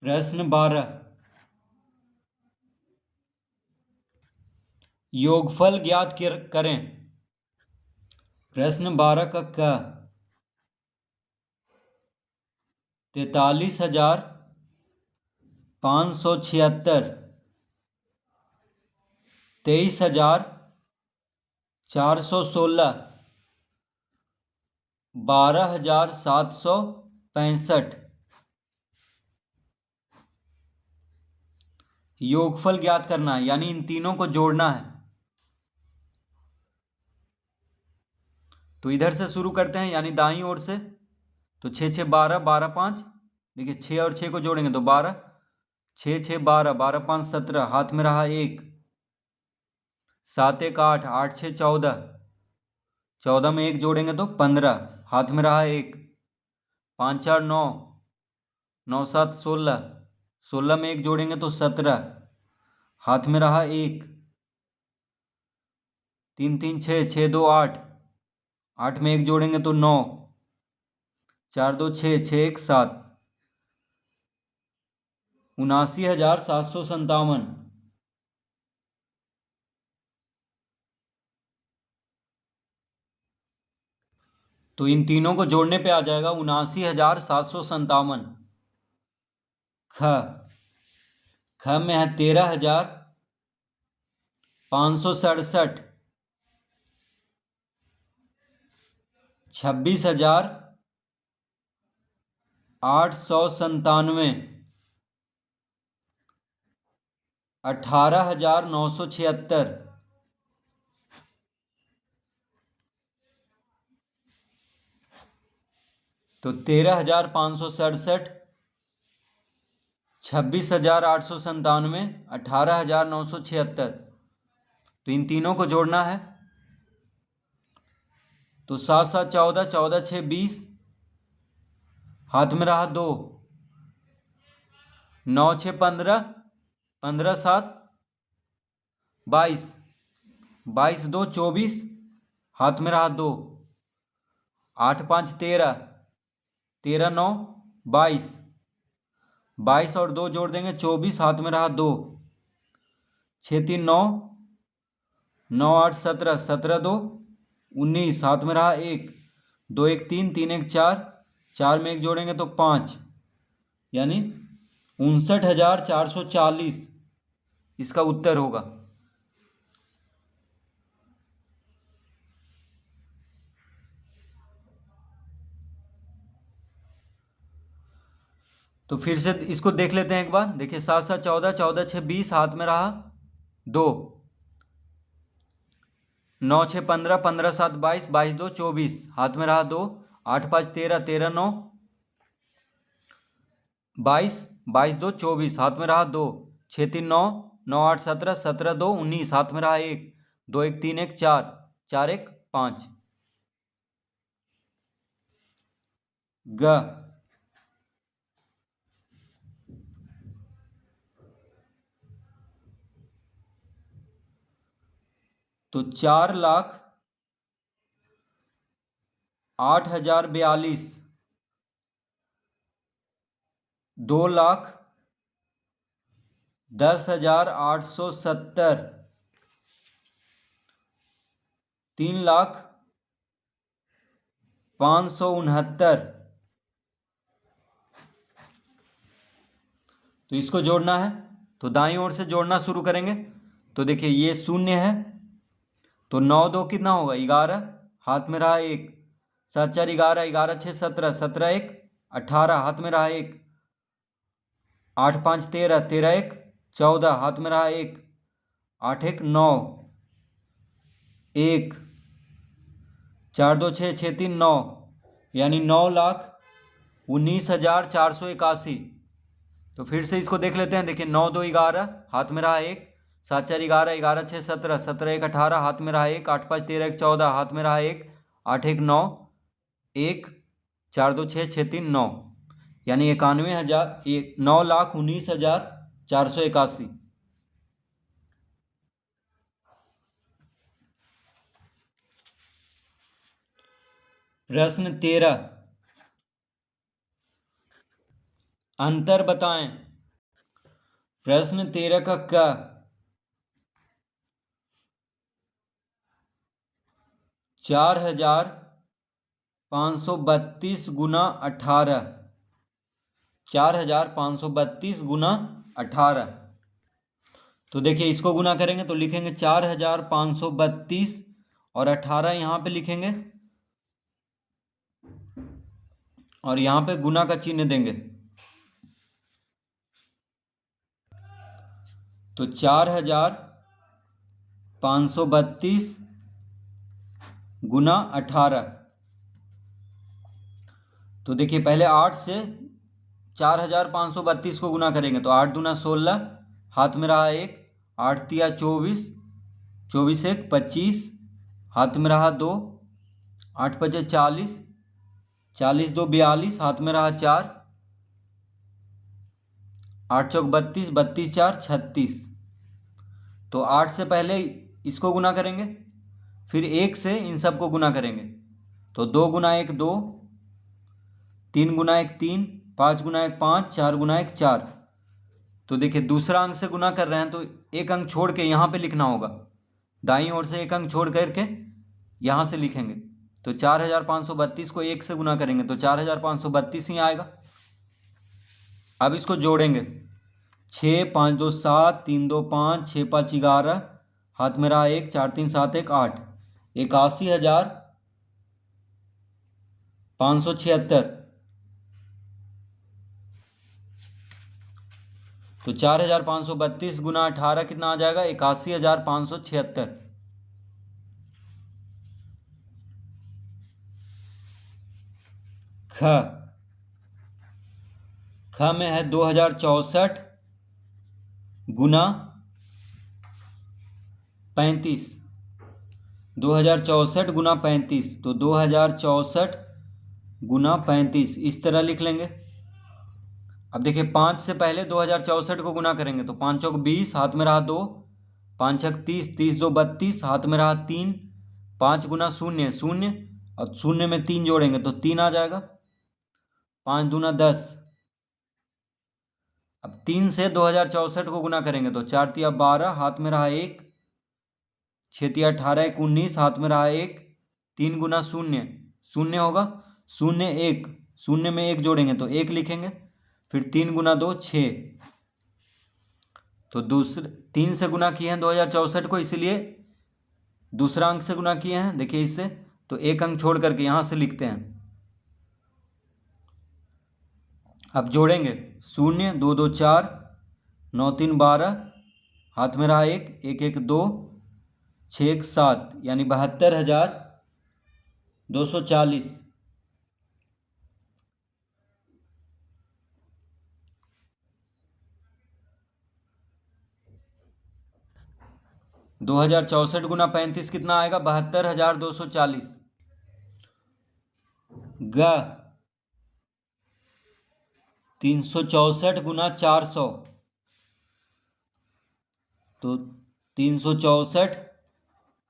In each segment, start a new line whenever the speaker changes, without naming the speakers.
प्रश्न 12, योगफल ज्ञात करें। प्रश्न 12 का क 43,576, 23,416, 12,765। योगफल ज्ञात करना है, यानी इन तीनों को जोड़ना है। तो इधर से शुरू करते हैं, यानी दाईं ओर से। तो 6 6 12, 12 5, देखिए 6 और 6 को जोड़ेंगे तो 12, 6 6 12, 12 5 17, हाथ में रहा 1, 7 1 8, 8 6 14, 14 में 1 जोड़ेंगे तो 15, हाथ में रहा 1, 5 4 9, 9 7 16, 16 में 1 जोड़ेंगे तो 17, हाथ में रहा 1, 3 3 6, 6 2 8, 8 में 1 जोड़ेंगे तो 9, 4 2 6, 6 1 7, 79,757। तो इन तीनों को जोड़ने पे आ जाएगा 79,757। ख में है 13,567, 26,897, 18,976। तो 13,567, 26,897, 18,976। तो इन तीनों को जोड़ना है। तो 7 7 14, 14 6 20, हाथ में रहा 2, 9 6 15, 15 7 22, 22 2 24, हाथ में रहा 2, 8 5 13, 13 9 22, 22 और 2 जोड़ देंगे 24, हाथ में रहा 2, 6 3 9, 9 8 17, 17 2 19, हाथ में रहा 1, 2 1 3, 3 1 4, 4 में 1 जोड़ेंगे तो 5, यानी 59,440 इसका उत्तर होगा। तो फिर से इसको देख लेते हैं एक बार। देखिए 7 7 14, 14 6 20, हाथ में रहा 2, 9 6 15, 15 7 22, 22 2 24, हाथ में रहा 2, 8 5 13, 13 9 22, 22 2 24, हाथ में रहा 2, 6 3 9, 9 8 17, 17 2 19, हाथ में रहा 1, 2 1 3 1 4, 4 1 5। ग तो 4,08,042, 2,10,870, 3,05,69। तो इसको जोड़ना है। तो दाईं ओर से जोड़ना शुरू करेंगे। तो देखिए ये 0 है, तो 9 2 कितना होगा 11, हाथ में रहा 1, 7 4 11, 11 6 17, 17 1 18, हाथ में रहा 1, 8 5 13, 13 1 14, हाथ में रहा 1, 8 1 9, 1 4 2 6, 6 3 9, यानी 9,19,481। तो फिर से इसको देख लेते हैं। देखिए 9 2 11, हाथ में रहा 1, 7 4 11, 11 6 17, 17 1 18, हाथ में रहा 1, 8 5 13 1 14, हाथ में रहा 1, 8 1 9, 1 4 2 6, 6 3 9, यानी 9,19,481। प्रश्न 13, अंतर बताएं। प्रश्न 13 का क 4532 गुना 18, 4532 गुना 18। तो देखिए इसको गुना करेंगे तो लिखेंगे 4532 और 18 यहाँ पे लिखेंगे और यहाँ पे गुना का चिन्ह देंगे। तो 4532 गुना 18। तो देखिए पहले 8 से 4532 को गुना करेंगे तो 8 दूना 16, हाथ में रहा 1, 8 तिया 24, 24 1 25, हाथ में रहा 2, 8 5 40, 40 2 42, हाथ में रहा 4, 8 चौक 32, 32 4 36। तो 8 से पहले इसको गुना करेंगे, फिर 1 से इन सबको गुना करेंगे। तो 2 गुना 1 2, 3 गुना 1 3, 5 गुना 1 5, 4 गुना 1 4। तो देखिए दूसरा अंक से गुना कर रहे हैं तो एक अंक छोड़ के यहाँ पे लिखना होगा, दाईं ओर से एक अंक छोड़ करके यहाँ से लिखेंगे। तो 4532 को 1 से गुना करेंगे तो 4532 ही आएगा। अब इसको जोड़ेंगे, 6 5 2 7, 3 2 5, 6 5 11, हाथ में रहा 1, 4 3 7 1 8, 81,576। तो 4532 गुना 18 कितना आ जाएगा, 81,576। ख में है 2064 गुना 35, 2064 गुना 35। तो 2064 गुना 35 इस तरह लिख लेंगे। अब देखिए 5 से पहले 2064 को गुना करेंगे तो 5 चौक 20, हाथ में रहा 2, 5 छक 30, 30 2 32, हाथ में रहा 3, 5 गुना 0 0 और 0 में 3 जोड़ेंगे तो 3 आ जाएगा, 5 दूना 10। अब 3 से 2064 को गुना करेंगे तो 4 तिया 12, हाथ में रहा 1, 6 तिया 18 1 19, हाथ में रहा 1, 3 गुना 0 0 होगा, 0 1, 0 में 1 जोड़ेंगे तो 1 लिखेंगे, फिर 3 गुना 2 6। तो दूसरे 3 से गुना किए हैं 2064 को, इसीलिए दूसरा अंक से गुना किए हैं। देखिए इससे तो एक अंक छोड़ करके यहाँ से लिखते हैं। अब जोड़ेंगे, 0 2 2 4, 9 3 12, हाथ में रहा 1, 1 1 2, 6 1 7, यानी 72,240। 2064 गुना 35 कितना आएगा, 72,240। ग 364 गुना 400, तो 364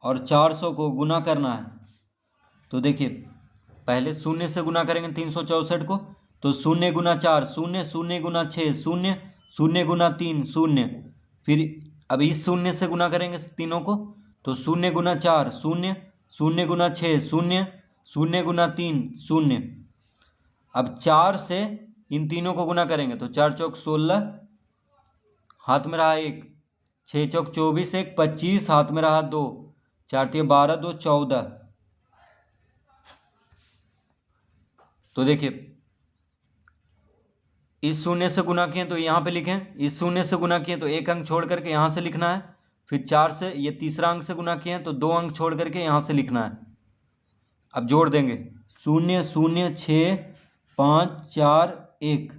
और 400 को गुना करना है। तो देखिए पहले 0 से गुना करेंगे 364 को, तो 0 गुना 4 0, 0 गुना 6 0, 0 गुना 3 0। फिर अब इस 0 से गुना करेंगे तीनों को, तो 0 गुना 4 0, 0 गुना 6 0, 0 गुना 3 0। अब 4 से इन तीनों को गुना करेंगे तो 4 चौक 16, हाथ में रहा 1, 6 चौक 24 1 25, हाथ में रहा 2, 4 3 12 2 14। तो देखिए इस 0 से गुना किए तो यहाँ पे लिखें, इस 0 से गुना किए तो एक अंक छोड़ करके यहाँ से लिखना है, फिर 4 से ये तीसरा अंक से गुना किए तो 2 अंक छोड़ करके यहाँ से लिखना है। अब जोड़ देंगे, 0 0 6 5 4 1,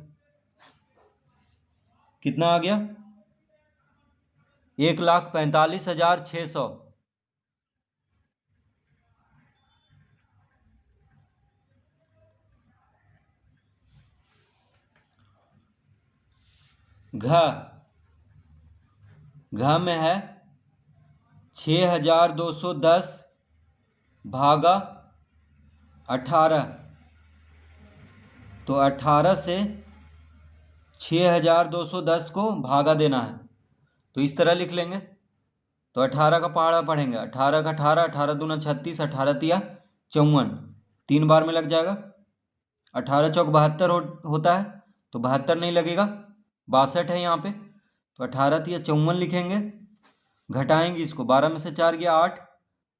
कितना आ गया, 1,45,600। घ में है 6,210 भागा 18। तो 18 से 6210 को भागा देना है, तो इस तरह लिख लेंगे। तो 18 का पहाड़ा पढ़ेंगे, 18 का 18, 18 दूना 36, 18 तिया 54, 3 बार में लग जाएगा। 18 चौक 72 होता है, तो 72 नहीं लगेगा, 62 है यहाँ पे, तो 18 तिया 54 लिखेंगे। घटाएंगे इसको, 12 में से 4 गया 8,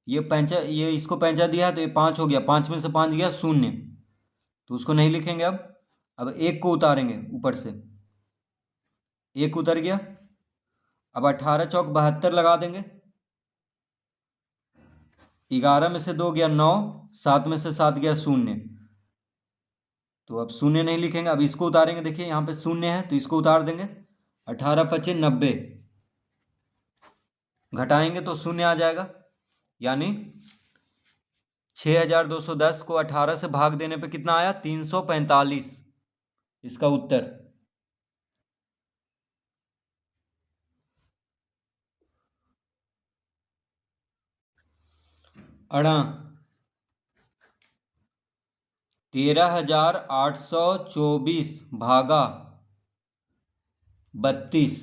ये इसको पैंचा दिया है तो ये 5 हो गया, 5 में से 5 गया 0, तो उसको नहीं लिखेंगे। अब 1 को उतारेंगे ऊपर से, 1 उतर गया। अब 18 चौक 72 लगा देंगे, 11 में से 2 गया 9, 7 में से 7 गया 0, तो अब 0 नहीं लिखेंगे। अब इसको उतारेंगे, देखिए यहाँ पे 0 है तो इसको उतार देंगे। 18 पचे 90, घटाएंगे तो 0 आ जाएगा, यानी 6210 को 18 से भाग देने पे कितना आया, 345, इसका उत्तर। अड़ा 13824 भागा 32,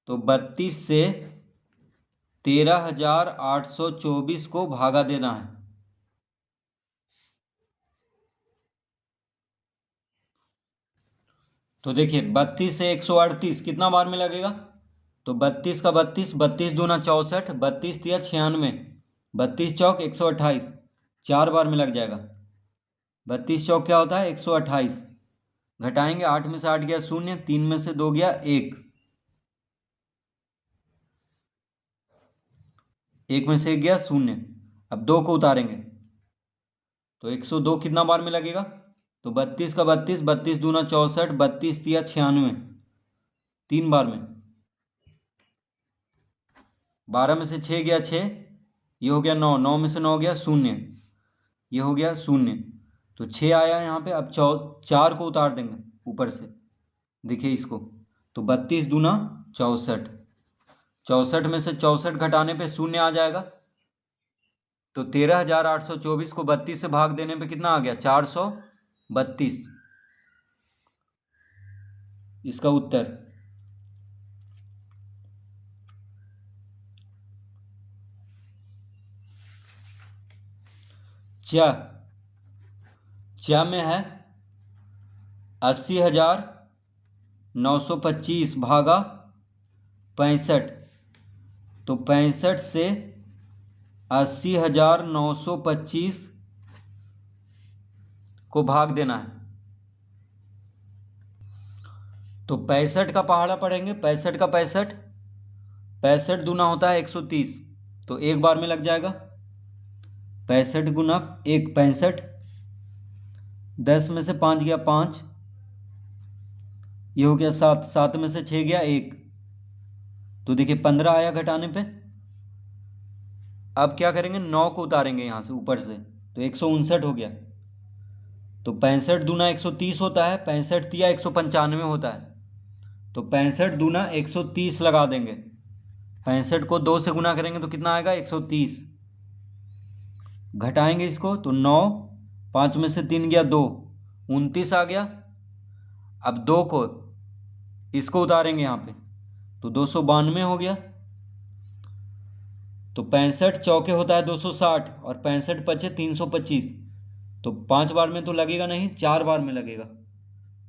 तो 32 से 13824 को भागा देना है। तो देखिए 32 से 138 कितना बार में लगेगा, तो 32 का 32, 32 दूना 64, 32 तिया 96, 32 चौक 128, 4 बार में लग जाएगा। 32 चौक क्या होता है, 128, घटाएंगे, 8 में से 8 गया 0, 3 में से 2 गया 1, 1 में से 1 गया 0। अब 2 को उतारेंगे, तो 102 कितना बार में लगेगा, तो 32 का 32, 32 दूना 64, 32 तिया 96, 3 बार में। 12 में से 6 गया 6, ये हो गया 9, 9 में से 9 गया 0, ये हो गया 0, तो 6 आया यहाँ पे। अब 4 को उतार देंगे ऊपर से, देखिए इसको, तो 32 दूना 64, 64 में से 64 घटाने पे 0 आ जाएगा, तो 13824 को 32 से भाग देने पे कितना आ गया, 432, इसका उत्तर। च में है 80,925 भागा 65, तो 65 से 80,925 को भाग देना है, तो 65 का पहाड़ा पढ़ेंगे। 65 का 65, 65 दूना होता है 130, तो 1 बार में लग जाएगा। 65 गुना 1 65, 10 में से 5 गया 5, ये हो गया 7, 7 में से 6 गया 1, तो देखिए 15 आया घटाने पे। अब क्या करेंगे, 9 को उतारेंगे यहाँ से ऊपर से, तो 159 हो गया। तो 65 दूना 130 होता है, 65 तिया 195 होता है, तो 65 दूना 130 लगा देंगे। 65 को 2 से गुना करेंगे तो कितना आएगा, 130, घटाएंगे इसको, तो 9, 5 में से 3 गया 2, 29 आ गया। अब 2 को इसको उतारेंगे यहाँ पे, तो 292 हो गया। तो 65 चौके होता है 260, और 65 पचे 325, तो 5 बार में तो लगेगा नहीं, 4 बार में लगेगा।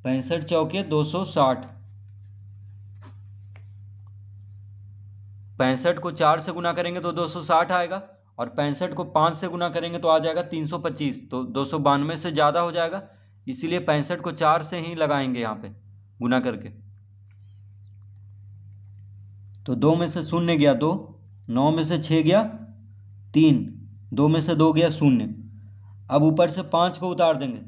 65 चौके 260, 65 को 4 से गुना करेंगे तो 260 आएगा, और 65 को 5 से गुना करेंगे तो आ जाएगा 325, तो 292 से ज़्यादा हो जाएगा, इसीलिए 65 को 4 से ही लगाएंगे यहाँ पे गुना करके। तो 2 में से 0 गया 2, 9 में से 6 गया 3, 2 में से 2 गया 0। अब ऊपर से 5 को उतार देंगे,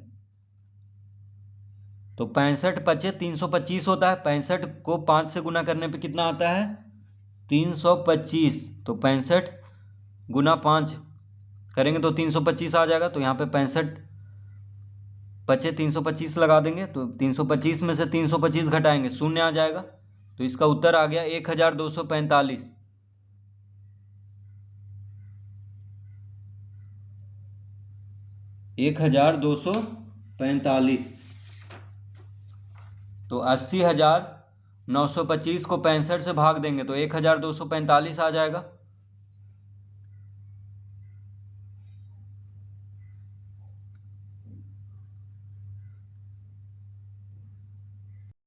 तो 65 पचे 325 होता है, 65 को 5 से गुना करने पे कितना आता है, 325, तो 65 गुना 5 करेंगे तो 325 आ जाएगा। तो यहाँ पे 65 पचे 325 लगा देंगे, तो 325 में से 325 घटाएंगे 0 आ जाएगा, तो इसका उत्तर आ गया 1245। 1245। तो 80,925 को 65 से भाग देंगे तो 1,245 आ जाएगा।